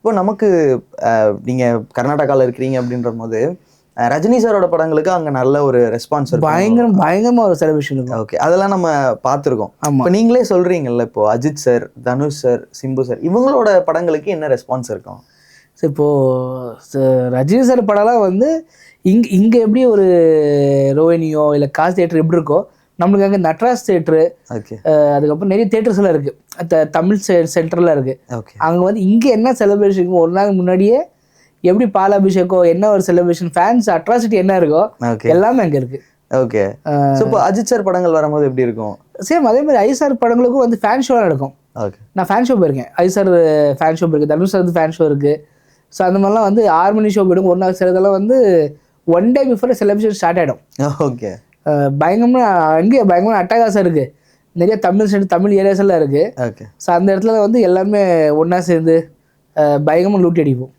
இப்போ நமக்கு நீங்கள் கர்நாடகாவில் இருக்கிறீங்க அப்படின்ற போது ரஜினி சாரோட படங்களுக்கு அங்கே நல்ல ஒரு ரெஸ்பான்ஸ் இருக்கும். பயங்கரமாக ஒரு செலிப்ரேஷன் இருக்கும். ஓகே, அதெல்லாம் நம்ம பார்த்துருக்கோம். இப்போ நீங்களே சொல்கிறீங்கல்ல, இப்போ Ajith sir, Dhanush sir, Simbu sir இவங்களோட படங்களுக்கு என்ன ரெஸ்பான்ஸ் இருக்கும்? ஸோ இப்போது ரஜினி சார் படம்லாம் வந்து இங்கே எப்படி ஒரு ரோஹினியோ இல்லை காஸ் தேட்டர் எப்படி இருக்கோ, நம்மளுக்கு அங்கே நட்ராஜ் தேட்டரு, ஓகே, அதுக்கப்புறம் நிறைய தேட்டர்ஸ்லாம் இருக்குது, தமிழ் சென்டர்லாம் இருக்குது. ஓகே, அங்கே வந்து இங்கே என்ன செலிப்ரேஷன் ஒரு நாள் முன்னாடியே எப்படி பாலாபிஷேகம் என்ன ஒரு செலிப்ரேஷன் ஃபேன்ஸ் அட்ராசிட்டி என்ன இருக்கோ எல்லாமே அங்கே இருக்குது. ஓகே. ஸோ இப்போ அஜித் சார் படங்கள் வரும்போது எப்படி இருக்கும்? சேம் அதே மாதிரி ஐசார் படங்களுக்கும் வந்து ஃபேன் ஷோ நடக்கும். ஓகே, நான் ஃபேன் ஷோ போயிருக்கேன். ஐசார் ஃபேன் ஷோ போயிருக்கு, தனுஷ் சார் ஃபேன் ஷோ இருக்குது. ஸோ அந்த மாதிரிலாம் வந்து 6 மணி ஷோ போயிடும். ஒரு நாள் சிலதெல்லாம் வந்து 1 day பிஃபோர் செலிப்ரேஷன் ஸ்டார்ட் ஆகிடும். ஓகே, பயங்கரமாக அங்கேயே பயங்கரமாக அட்டகாசம் இருக்குது. நிறைய தமிழ் ஏரியாஸ் எல்லாம் இருக்குது. ஓகே. ஸோ அந்த இடத்துல வந்து எல்லாமே ஒன்றா சேர்ந்து பயங்கரமாக லூட்டி அடிப்போம்.